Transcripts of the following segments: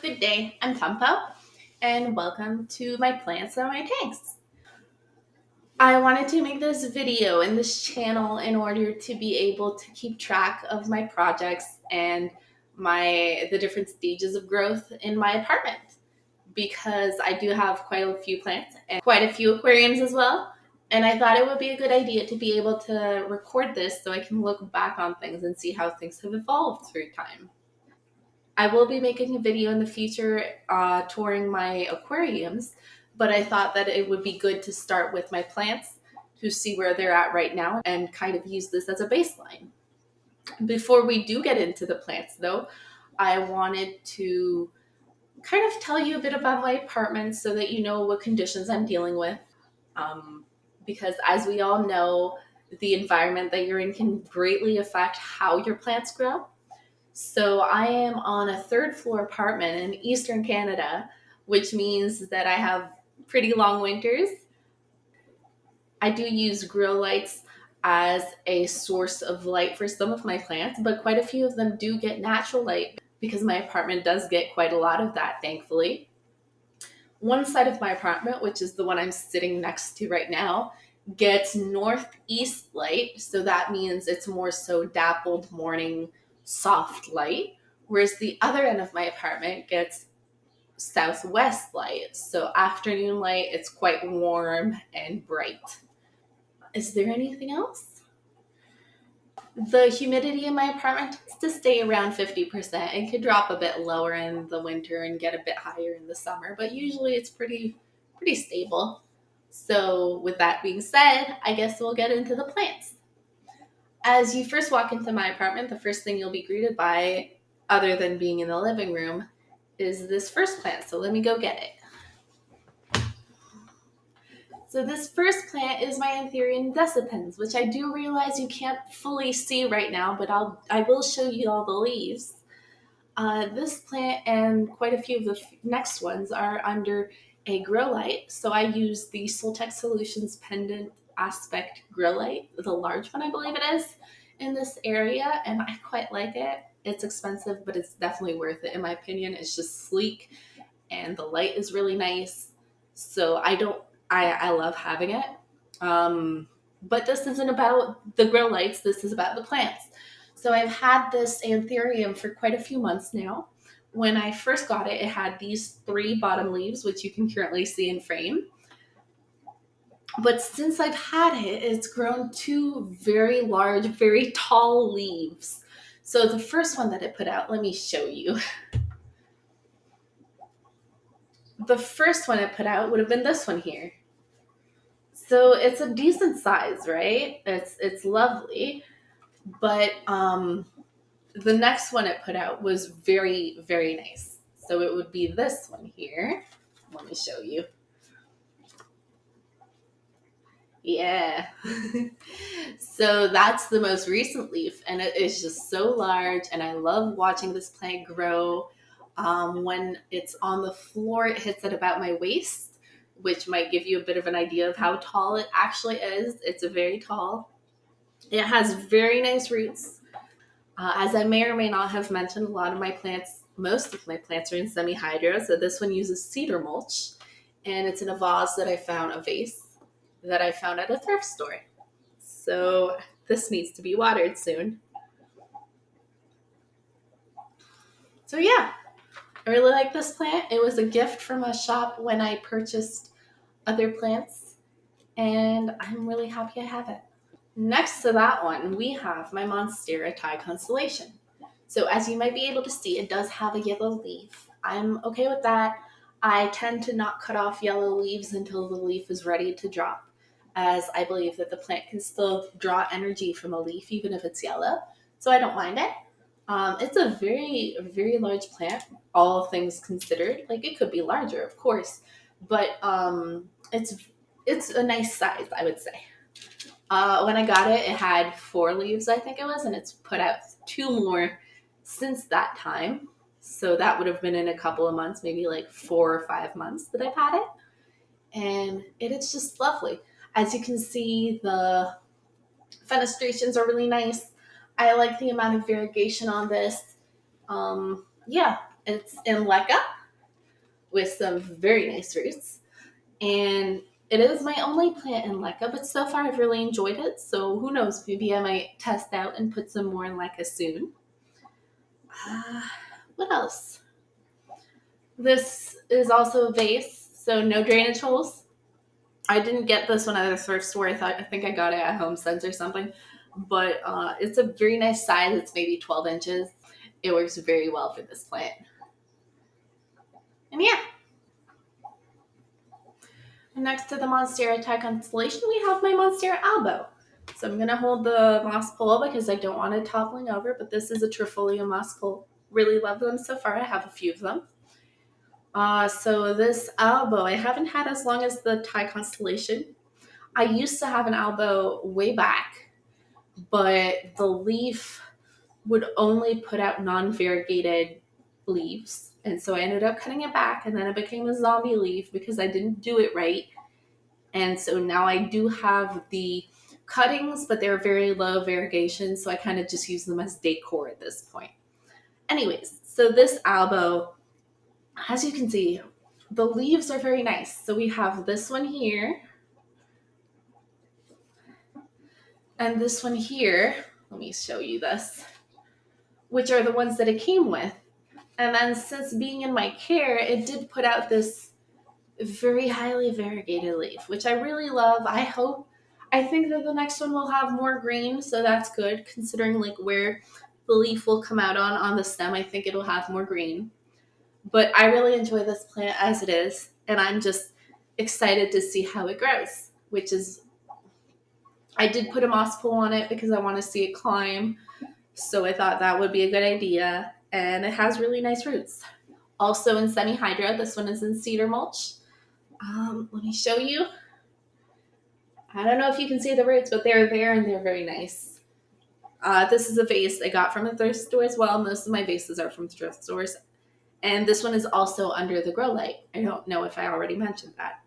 Good day, I'm Tampo, and welcome to my plants and my tanks. I wanted to make this video and this channel in order to be able to keep track of my projects and the different stages of growth in my apartment because I do have quite a few plants and quite a few aquariums as well. And I thought it would be a good idea to be able to record this so I can look back on things and see how things have evolved through time. I will be making a video in the future touring my aquariums, but I thought that it would be good to start with my plants to see where they're at right now and kind of use this as a baseline. Before we do get into the plants, though, I wanted to kind of tell you a bit about my apartment so that you know what conditions I'm dealing with. Um, because as we all know, the environment that you're in can greatly affect how your plants grow. So I am on a third floor apartment in Eastern Canada, which means that I have pretty long winters. I do use grow lights as a source of light for some of my plants, but quite a few of them do get natural light because my apartment does get quite a lot of that, thankfully. One side of my apartment, which is the one I'm sitting next to right now, gets northeast light, so that means it's more so dappled morning soft light, whereas the other end of my apartment gets southwest light, so afternoon light. It's quite warm and bright. Is there anything else? The humidity in my apartment tends to stay around 50%. It could drop a bit lower in the winter and get a bit higher in the summer, but usually it's pretty stable. So with that being said, I guess we'll get into the plants. As you first walk into my apartment, the first thing you'll be greeted by, other than being in the living room, is this first plant. So let me go get it. So this first plant is my Anthurium decipens, which I do realize you can't fully see right now, but I will show you all the leaves. This plant and quite a few of the next ones are under a grow light. So I use the Soltech Solutions Pendant Aspect grow light, the large one I believe it is, in this area, and I quite like it. It's expensive, but it's definitely worth it in my opinion. It's just sleek and the light is really nice. So I love having it. But this isn't about the grow lights, this is about the plants. So I've had this Anthurium for quite a few months now. When I first got it, it had these 3 bottom leaves, which you can currently see in frame. But since I've had it, it's grown 2 very large, very tall leaves. So the first one that it put out, let me show you. The first one it put out would have been this one here. So it's a decent size, right? It's lovely. But the next one it put out was very, very nice. So it would be this one here. Let me show you. Yeah. So that's the most recent leaf, and it is just so large, and I love watching this plant grow. When it's on the floor, it hits at about my waist, which might give you a bit of an idea of how tall it actually is. It's very tall. It has very nice roots. As I may or may not have mentioned, most of my plants are in semi-hydro, so this one uses cedar mulch, and it's in a vase that a vase that I found at a thrift store. So this needs to be watered soon. So yeah, I really like this plant. It was a gift from a shop when I purchased other plants, and I'm really happy I have it. Next to that one, we have my Monstera Thai Constellation. So as you might be able to see, it does have a yellow leaf. I'm okay with that. I tend to not cut off yellow leaves until the leaf is ready to drop, as I believe that the plant can still draw energy from a leaf even if it's yellow. So I don't mind it. It's a very, very large plant, all things considered. Like, it could be larger, of course, but it's a nice size, I would say. When I got it, it had 4 leaves, I think it was, and it's put out 2 more since that time. So that would have been in a couple of months, maybe like 4 or 5 months that I've had it. And it's just lovely. As you can see, the fenestrations are really nice. I like the amount of variegation on this. Yeah, it's in Leca. with some very nice roots. And it is my only plant in leca, but so far I've really enjoyed it. So who knows? Maybe I might test out and put some more in leca soon. Uh, what else? This is also a vase, so no drainage holes. I didn't get this one at a thrift store. I think I got it at Home Sense or something. But it's a very nice size. It's maybe 12 inches. It works very well for this plant. And yeah, next to the Monstera Thai constellation, we have my Monstera albo. So I'm going to hold the moss pole because I don't want it toppling over, but this is a Trifolium moss pole. Really love them so far. I have a few of them. So this albo, I haven't had as long as the Thai constellation. I used to have an albo way back, but the leaf would only put out non-variegated leaves. And so I ended up cutting it back, and then it became a zombie leaf because I didn't do it right. And so now I do have the cuttings, but they're very low variegation, so I kind of just use them as decor at this point. Anyways, so this albo, as you can see, the leaves are very nice. So we have this one here, and this one here. Let me show you this, which are the ones that it came with. And then since being in my care, it did put out this very highly variegated leaf, which I really love. I think that the next one will have more green, so that's good considering like where the leaf will come out on the stem. I think it'll have more green. But I really enjoy this plant as it is, and I'm just excited to see how it grows, which is, I did put a moss pole on it because I want to see it climb. So I thought that would be a good idea, and it has really nice roots. Also in semi-hydro, this one is in cedar mulch. Let me show you. I don't know if you can see the roots, but they're there and they're very nice. This is a vase I got from a thrift store as well. Most of my vases are from thrift stores. And this one is also under the grow light. I don't know if I already mentioned that.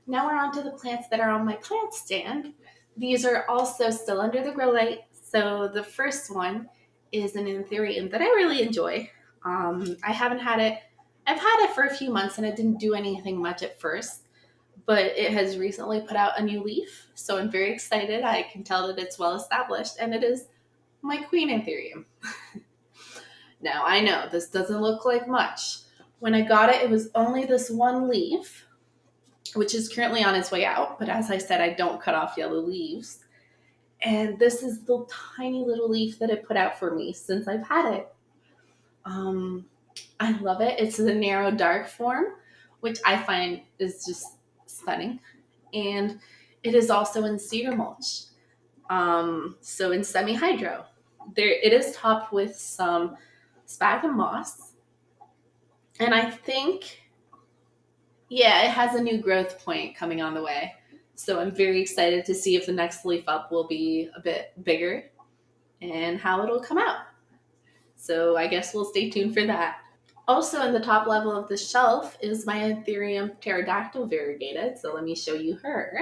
Now we're on to the plants that are on my plant stand. These are also still under the grow light. So the first one is an anthurium that I really enjoy. I haven't had it. I've had it for a few months and it didn't do anything much at first, but it has recently put out a new leaf. So I'm very excited. I can tell that it's well established, and it is my queen anthurium. Now I know this doesn't look like much. When I got it, it was only this one leaf, which is currently on its way out. But as I said, I don't cut off yellow leaves. And this is the tiny little leaf that it put out for me since I've had it. I love it. It's the narrow dark form, which I find is just stunning. And it is also in cedar mulch. So in semi-hydro. It is topped with some sphagnum moss. And I think, yeah, it has a new growth point coming on the way. So I'm very excited to see if the next leaf up will be a bit bigger and how it'll come out. So I guess we'll stay tuned for that. Also in the top level of the shelf is my Anthurium pterodactyl variegated. So let me show you her.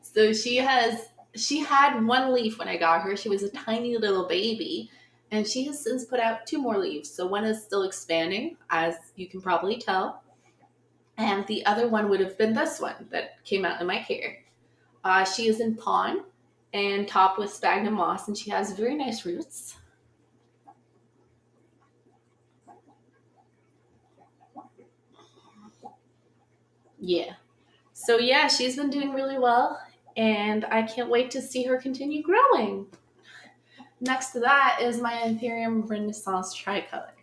So she had one leaf when I got her. She was a tiny little baby, and she has since put out two more leaves. So one is still expanding, as you can probably tell, and the other one would have been this one that came out in my care. She is in pawn and topped with sphagnum moss, and she has very nice roots. Yeah. So yeah, she's been doing really well, and I can't wait to see her continue growing. Next to that is my Anthurium Renaissance tricolor.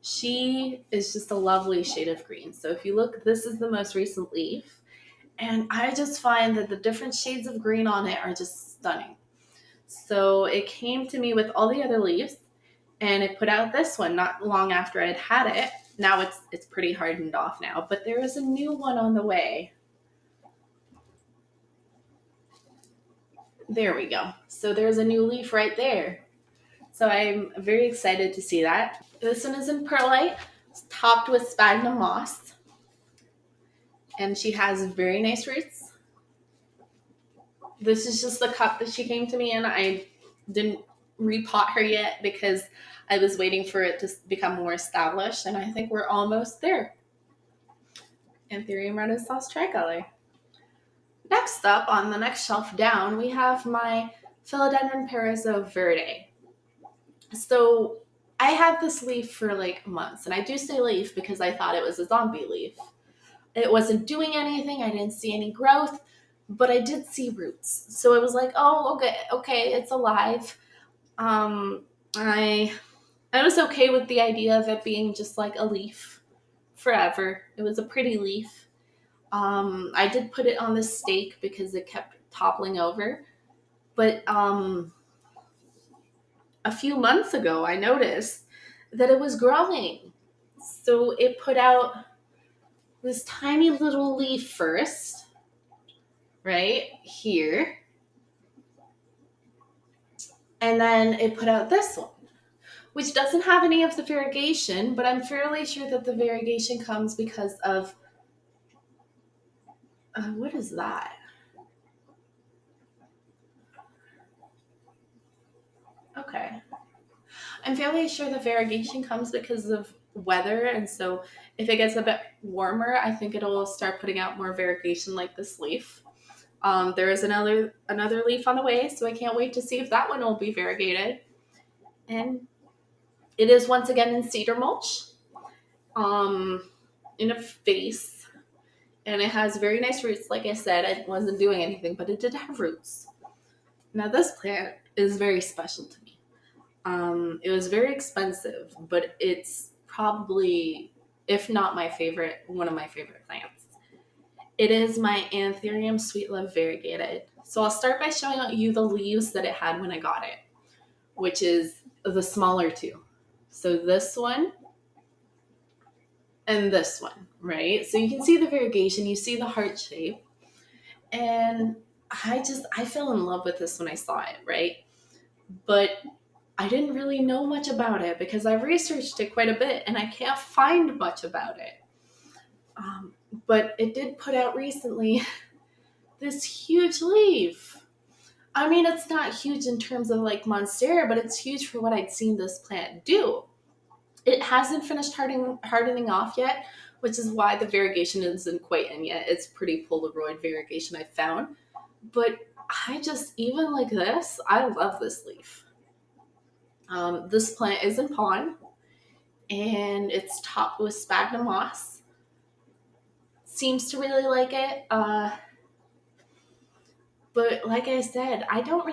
She is just a lovely shade of green. So if you look, this is the most recent leaf. And I just find that the different shades of green on it are just stunning. So it came to me with all the other leaves, and it put out this one not long after I'd had it. Now it's pretty hardened off now, but there is a new one on the way. There we go. So there's a new leaf right there. So I'm very excited to see that. This one is in perlite, topped with sphagnum moss. And she has very nice roots. This is just the cup that she came to me in. I didn't repot her yet because I was waiting for it to become more established, and I think we're almost there. Anthurium Renaissance tricolor. Next up, on the next shelf down, we have my Philodendron Perezo Verde. So I had this leaf for like months, and I do say leaf because I thought it was a zombie leaf. It wasn't doing anything, I didn't see any growth, but I did see roots. So it was like, oh, okay, it's alive. Um, I I was okay with the idea of it being just like a leaf forever. It was a pretty leaf. I did put it on the stake because it kept toppling over. But a few months ago, I noticed that it was growing. So it put out this tiny little leaf first, right here. And then it put out this one, which doesn't have any of the variegation, but I'm fairly sure that the variegation comes because of what is that? Okay. I'm fairly sure the variegation comes because of weather, and so if it gets a bit warmer, I think it'll start putting out more variegation like this leaf. There is another leaf on the way, so I can't wait to see if that one will be variegated. And it is once again in cedar mulch, um, in a vase, and it has very nice roots. Like I said, I wasn't doing anything, but it did have roots. Now this plant is very special to me. It was very expensive, but it's probably, if not my favorite, one of my favorite plants. It is my Anthurium Sweet Love Variegated. So I'll start by showing you the leaves that it had when I got it, which is the smaller two. So this one and this one, right? So you can see the variegation, you see the heart shape, and I fell in love with this when I saw it, right? But I didn't really know much about it because I researched it quite a bit and I can't find much about it. Um, but it did put out recently this huge leaf. I mean, it's not huge in terms of like Monstera, but it's huge for what I'd seen this plant do. It hasn't finished hardening off yet, which is why the variegation isn't quite in yet. It's pretty Polaroid variegation I found. But even like this, I love this leaf. This plant is in pond and it's topped with sphagnum moss. Seems to really like it. But like I said, I can't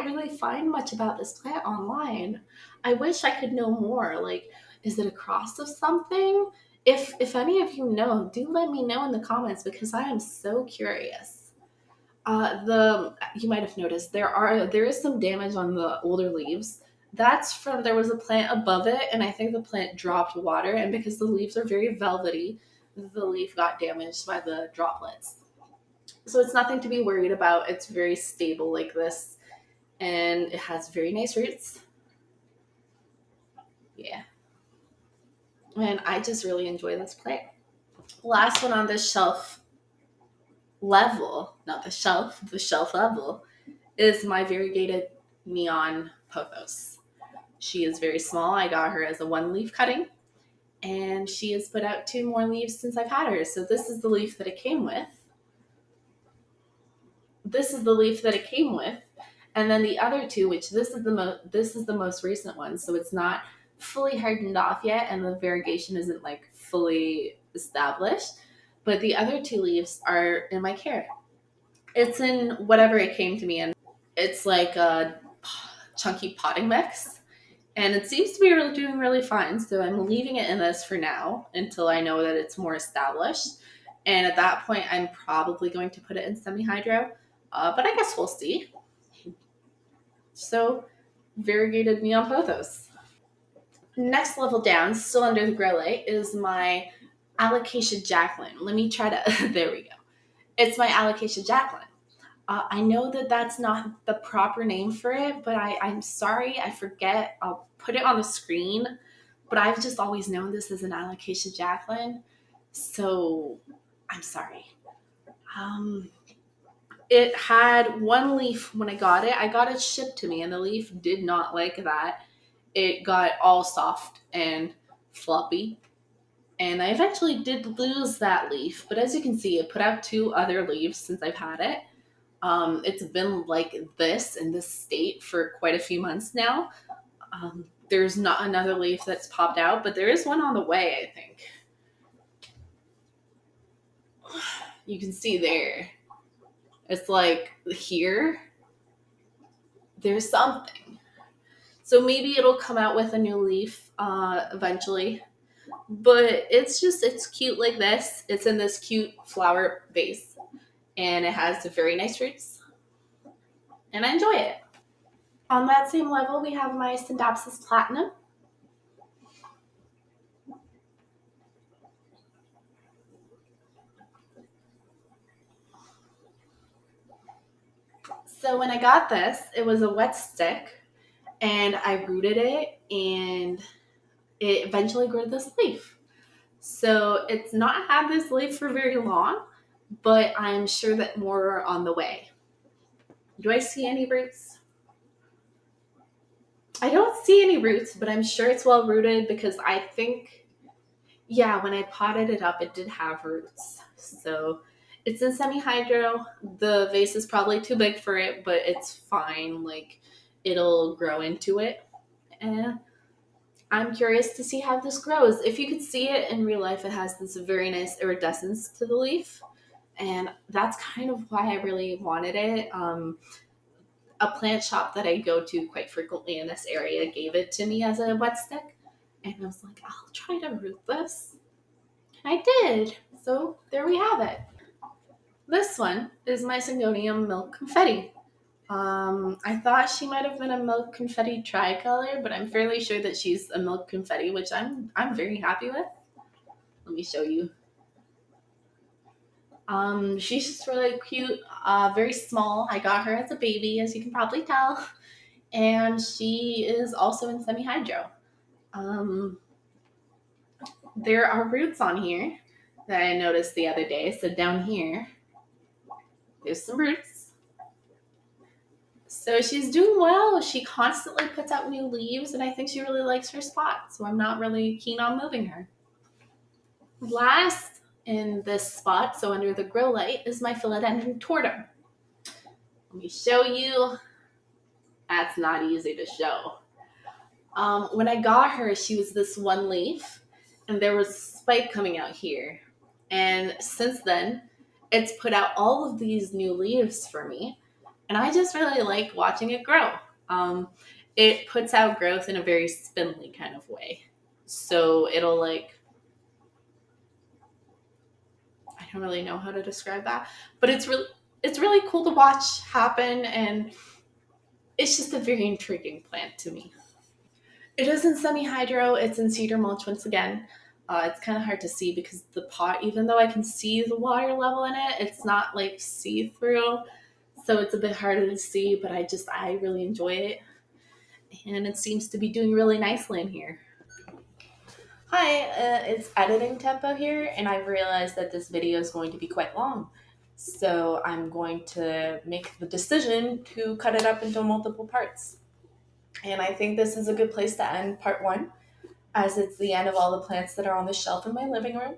really find much about this plant online. I wish I could know more. Like, is it a cross of something? If any of you know, do let me know in the comments because I am so curious. The You might have noticed there is some damage on the older leaves. That's from there was a plant above it, and I think the plant dropped water, and because the leaves are very velvety, the leaf got damaged by the droplets. So it's nothing to be worried about. It's very stable like this, and it has very nice roots. Yeah, and I just really enjoy this plant. Last one on this shelf level, not the shelf level, is my variegated neon pothos. She is very small. I got her as a one leaf cutting, and she has put out two more leaves since I've had her. So this is the leaf that it came with. This is the leaf that it came with, and then the other two, which this is the most recent one, so it's not fully hardened off yet, and the variegation isn't like fully established. But the other two leaves are in my care. It's in whatever it came to me in. It's like a chunky potting mix, and it seems to be really doing really fine. So I'm leaving it in this for now until I know that it's more established. And at that point, I'm probably going to put it in semi-hydro, but I guess we'll see. So, variegated neon pothos. Next level down, still under the grow light, is my Alocasia Jacqueline. Let me try to. There we go. It's my Alocasia Jacqueline. I know that that's not the proper name for it, but I'm sorry, I forget. I'll put it on the screen, but I've just always known this as an Alocasia Jacqueline, so I'm sorry. Um, it had one leaf when I got it. I got it shipped to me, and the leaf did not like that. It got all soft and floppy. And I eventually did lose that leaf, but as you can see, it put out two other leaves since I've had it. It's been like this in this state for quite a few months now. There's not another leaf that's popped out, but there is one on the way, I think. You can see there. It's like here, there's something. So maybe it'll come out with a new leaf eventually. But it's cute like this. It's in this cute flower vase, and it has very nice roots, and I enjoy it. On that same level, we have my Syndapsis platinum. So when I got this, it was a wet stick, and I rooted it, and it eventually grew this leaf. So it's not had this leaf for very long, but I'm sure that more are on the way. Do I see any roots? I don't see any roots, but I'm sure it's well rooted because I think, yeah, when I potted it up, it did have roots. So it's in semi hydro. The vase is probably too big for it, but it's fine. Like, it'll grow into it. And I'm curious to see how this grows. If you could see it in real life, it has this very nice iridescence to the leaf. And that's kind of why I really wanted it. A plant shop that I go to quite frequently in this area gave it to me as a wet stick. And I was like, I'll try to root this. And I did. So there we have it. This one is my Syngonium milk confetti. I thought she might have been a milk confetti tricolor, but I'm fairly sure that she's a milk confetti, which I'm very happy with. Let me show you. She's just really cute, very small. I got her as a baby, as you can probably tell, and she is also in semi hydro. Um, there are roots on here that I noticed the other day. So down here, there's some roots. So she's doing well. She constantly puts out new leaves, and I think she really likes her spot. So I'm not really keen on moving her. Last in this spot, so under the grow light, is my philodendron tortum. Let me show you. That's not easy to show. When I got her, she was this one leaf, and there was a spike coming out here. And since then, it's put out all of these new leaves for me, and I just really like watching it grow. It puts out growth in a very spindly kind of way. So it'll like, I don't really know how to describe that, but it's really cool to watch happen, and it's just a very intriguing plant to me. It is in semi-hydro. It's in cedar mulch once again. It's kind of hard to see because the pot, even though I can see the water level in it, it's not like see-through. So it's a bit harder to see, but I really enjoy it. And it seems to be doing really nicely in here. Hi, it's editing tempo here, and I've realized that this video is going to be quite long. So I'm going to make the decision to cut it up into multiple parts. And I think this is a good place to end part one, as it's the end of all the plants that are on the shelf in my living room.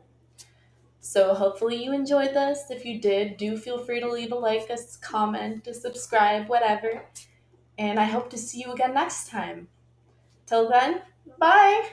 So hopefully you enjoyed this. If you did, do feel free to leave a like, a comment, to subscribe, whatever. And I hope to see you again next time. Till then, bye!